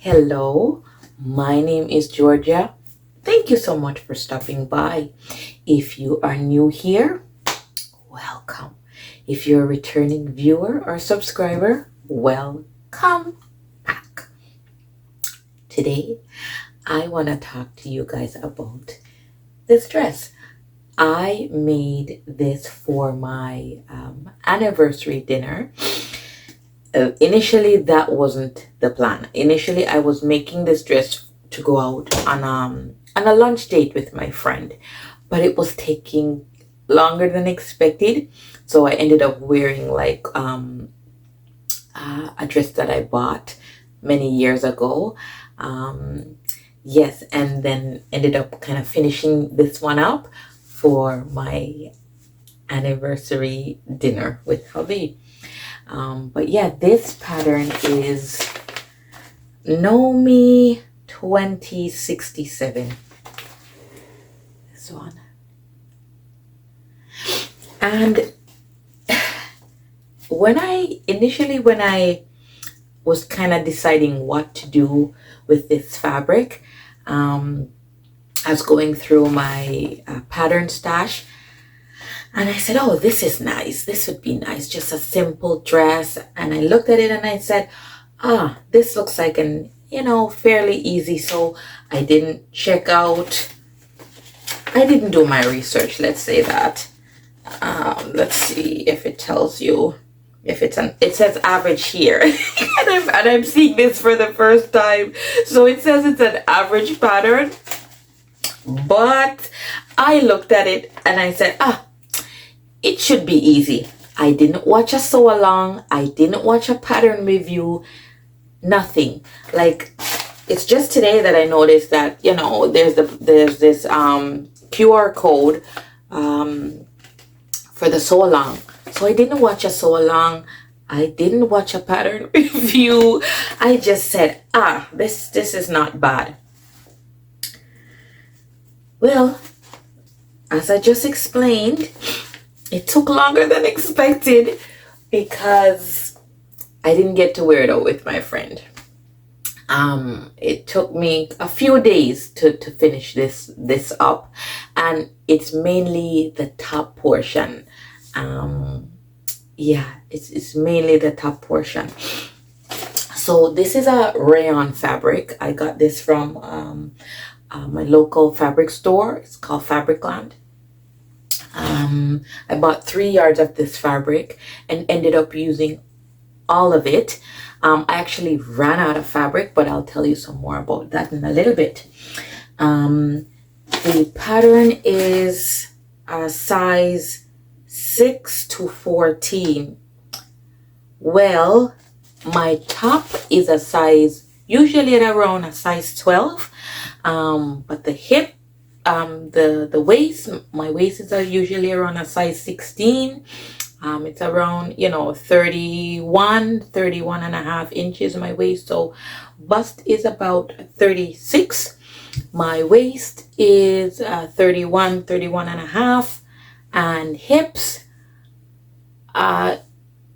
Hello, my name is Georgia. Thank you so much for stopping by. If you are new here, welcome. If you're a returning viewer or subscriber, welcome back. Today, I want to talk to you guys about this dress. I made this for my anniversary dinner. Initially, that wasn't the plan. Initially, I was making this dress to go out on a lunch date with my friend, but it was taking longer than expected. So I ended up wearing like a dress that I bought many years ago. Yes, and then ended up kind of finishing this one up for my anniversary dinner with hubby. But yeah, this pattern is Nomi 2067. This one. And when I was kind of deciding what to do with this fabric, I was going through my pattern stash. And I said, oh, this is nice. This would be nice. Just a simple dress. And I looked at it and I said, this looks like an, fairly easy. So I didn't do my research. Let's say that. Let's see if it tells you if it says average here. and I'm seeing this for the first time. So it says it's an average pattern. But I looked at it and I said, it should be easy. I didn't watch a sew along. I didn't watch a pattern review. Nothing. Like, it's just today that I noticed that, there's this QR code for the sew along. So I didn't watch a sew along. I didn't watch a pattern review. I just said, this is not bad. Well, as I just explained, it took longer than expected because I didn't get to wear it out with my friend. It took me a few days to finish this up, and it's mainly the top portion. It's mainly the top portion. So this is a rayon fabric. I got this from my local fabric store. It's called Fabricland. I bought 3 yards of this fabric and ended up using all of it. I actually ran out of fabric, but I'll tell you some more about that in a little bit. The pattern is a size 6 to 14. Well, my top is usually at around a size 12, but the hip, the waist, my waist is usually around a size 16. It's around 31 and a half inches my waist. So bust is about 36. My waist is 31 and a half, and hips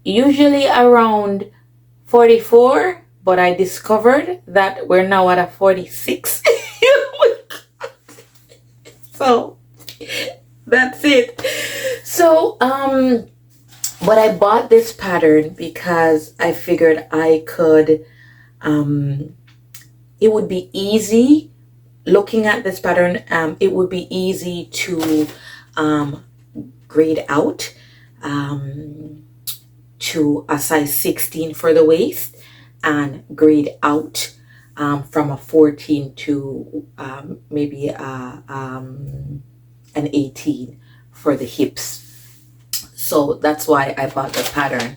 usually around 44, but I discovered that we're now at a 46. So that's it. So but I bought this pattern because I figured I could it would be easy looking at this pattern. It would be easy to grade out to a size 16 for the waist and grade out from a 14 to maybe an 18 for the hips. So that's why I bought the pattern.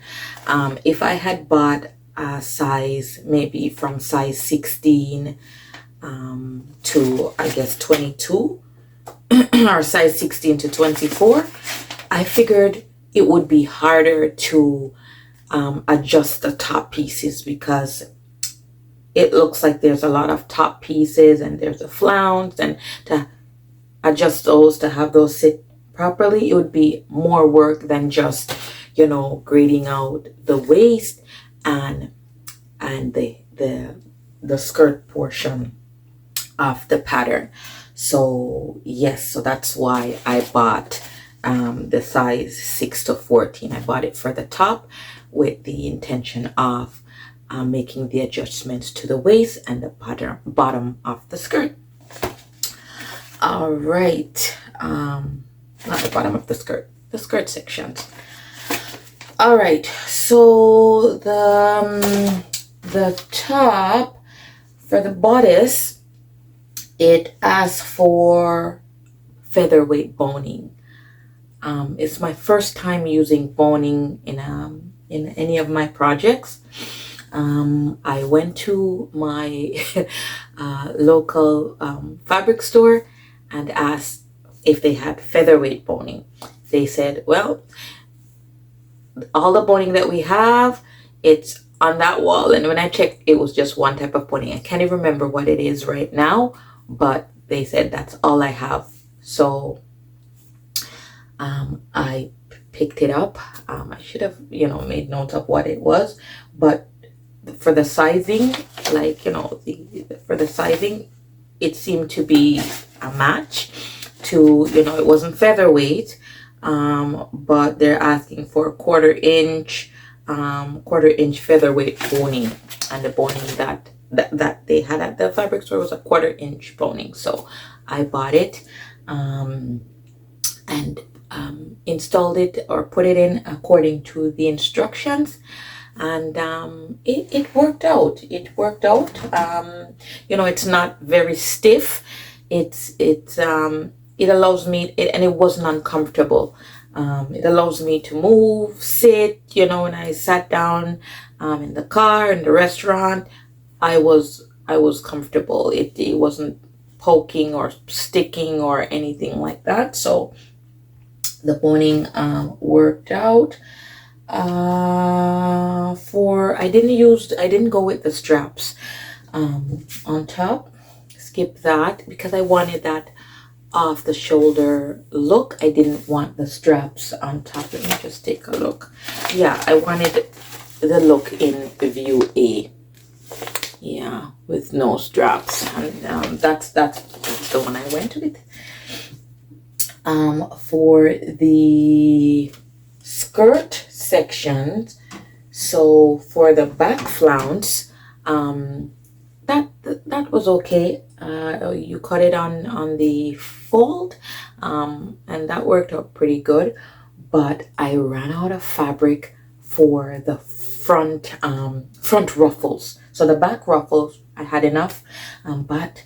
If I had bought a size, maybe from size 16 to I guess 22 or size 16 to 24, I figured it would be harder to adjust the top pieces because it looks like there's a lot of top pieces and there's a flounce, and to adjust those, to have those sit properly, it would be more work than just grading out the waist and the the skirt portion of the pattern. So yes, so that's why I bought the size 6 to 14. I bought it for the top with the intention of making the adjustments to the waist and the bottom of the skirt. All right, not the bottom of the skirt sections. All right, so the top for the bodice, it asks for featherweight boning. It's my first time using boning in any of my projects. I went to my local fabric store and asked if they had featherweight boning. They said, well, all the boning that we have, it's on that wall. And when I checked, it was just one type of boning. I can't even remember what it is right now, but they said that's all I have. So I picked it up. I should have, made notes of what it was, but for the sizing, for the sizing, it seemed to be a match to, it wasn't featherweight, but they're asking for a quarter inch featherweight boning, and the boning that they had at the fabric store was a quarter inch boning. So I bought it and installed it, or put it in according to the instructions, and it worked out. It's not very stiff. It allows me, and it wasn't uncomfortable. It allows me to move, sit, when I sat down in the car, in the restaurant, I was comfortable. It wasn't poking or sticking or anything like that. So the boning worked out. I didn't go with the straps on top. Skip that because I wanted that off the shoulder look. I didn't want the straps on top. Let me just take a look. Yeah, I wanted the look in view A. Yeah, with no straps, and that's the one I went with. For the skirt section, so for the back flounce, that was okay. You cut it on the fold, and that worked out pretty good, but I ran out of fabric for the front ruffles. So the back ruffles I had enough, but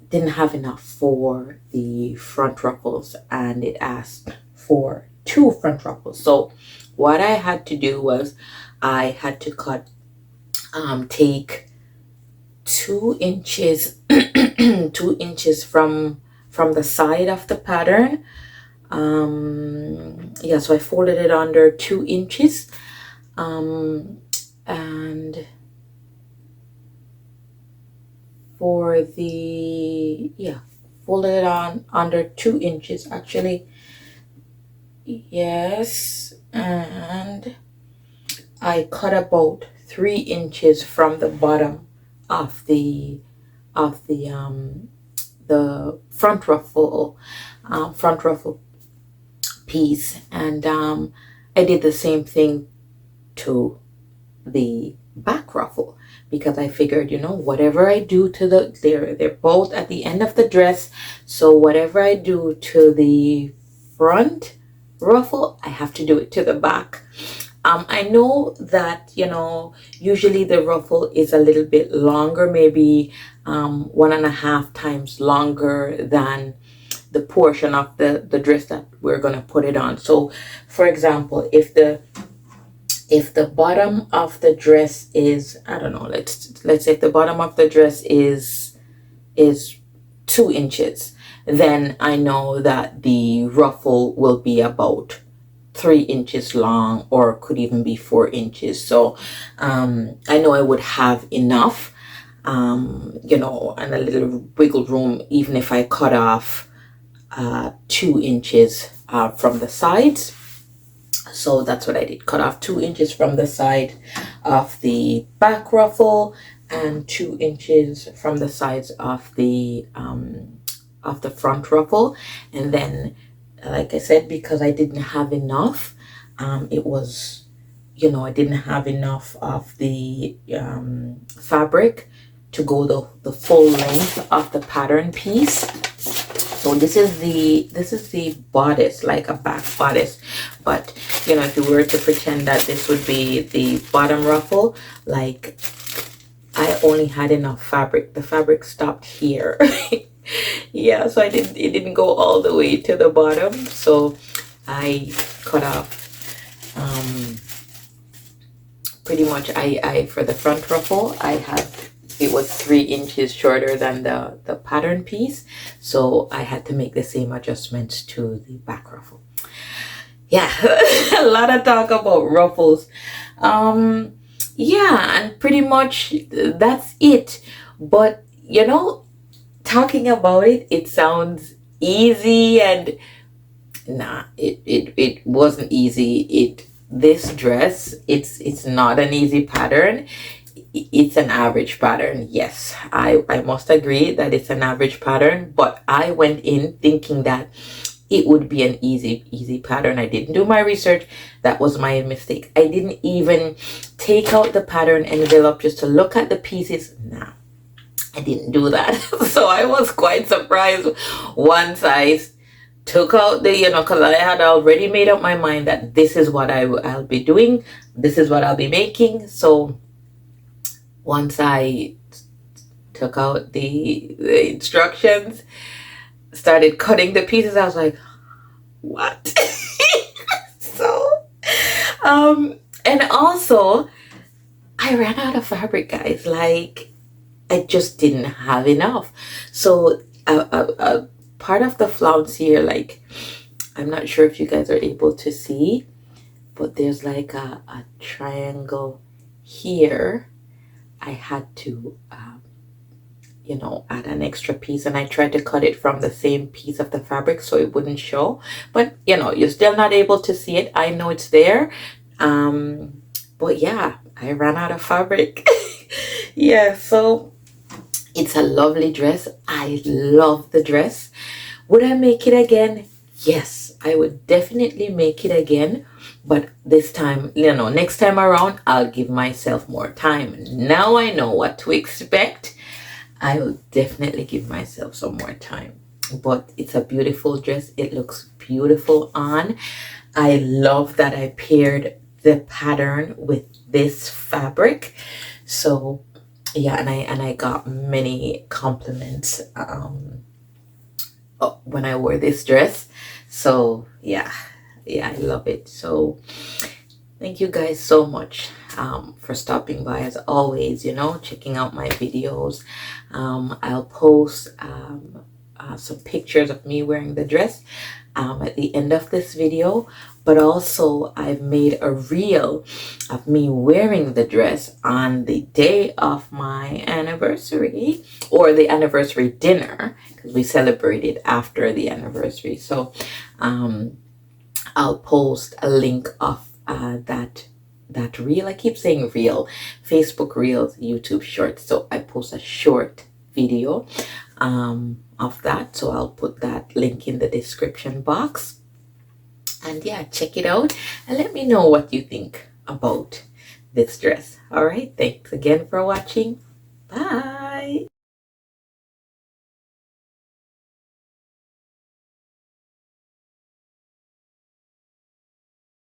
didn't have enough for the front ruffles, and it asked for 2 front ruffles. So what I had to do was I had to take 2 inches 2 inches from the side of the pattern. So I folded it under 2 inches, and for the folded it on under 2 inches actually. Yes, and I cut about 3 inches from the bottom of the front ruffle piece, and I did the same thing to the back ruffle, because I figured, whatever I do to they're both at the end of the dress, so whatever I do to the front ruffle, I have to do it to the back. I know that, usually the ruffle is a little bit longer, maybe 1.5 times longer than the portion of the dress that we're going to put it on. So for example, if the bottom of the dress is, I don't know, let's say if the bottom of the dress is 2 inches, then I know that the ruffle will be about 3 inches long, or could even be 4 inches. So I know I would have enough, and a little wiggle room, even if I cut off 2 inches from the sides. So that's what I did, cut off 2 inches from the side of the back ruffle, and 2 inches from the sides of the front ruffle. And then, like I said, because I didn't have enough, it was, you know, I didn't have enough of the fabric to go the full length of the pattern piece. So this is the bodice, like a back bodice. But you know, if you were to pretend that this would be the bottom ruffle, like, I only had enough fabric. The fabric stopped here. Yeah, so it didn't go all the way to the bottom. So I cut off pretty much, I for the front ruffle, I had, it was 3 inches shorter than the pattern piece. So I had to make the same adjustments to the back ruffle. Yeah, a lot of talk about ruffles. Yeah, and pretty much that's it. But you know, talking about it, it sounds easy, and nah, it wasn't easy. This dress, it's not an easy pattern. It's an average pattern. Yes, I must agree that it's an average pattern, but I went in thinking that it would be an easy pattern. I didn't do my research. That was my mistake. I didn't even take out the pattern envelope just to look at the pieces. Nah, I didn't do that. So I was quite surprised once I took out the, you know, because I had already made up my mind that this is what I'll be doing. This is what I'll be making. So once I took out the instructions, started cutting the pieces, I was like, what? So and also I ran out of fabric, guys. Like, I just didn't have enough. So part of the flounce here, like, I'm not sure if you guys are able to see, but there's like a triangle here. I had to you know, add an extra piece, and I tried to cut it from the same piece of the fabric so it wouldn't show. But you know, you're still not able to see it. I know it's there. But yeah, I ran out of fabric. Yeah, so it's a lovely dress. I love the dress. Would I make it again? Yes, I would definitely make it again. But this time, you know, next time around, I'll give myself more time. Now I know what to expect. I will definitely give myself some more time. But it's a beautiful dress. It looks beautiful on. I love that I paired the pattern with this fabric. So yeah, and I got many compliments when I wore this dress. So yeah, I love it. So thank you guys so much for stopping by, as always, you know, checking out my videos. I'll post some pictures of me wearing the dress at the end of this video, but also I've made a reel of me wearing the dress on the day of my anniversary, or the anniversary dinner, because we celebrated after the anniversary. So I'll post a link of that reel. I keep saying reel, Facebook reels, YouTube shorts. So I post a short video of that. So I'll put that link in the description box. And yeah, check it out and let me know what you think about this dress. All right, thanks again for watching. Bye.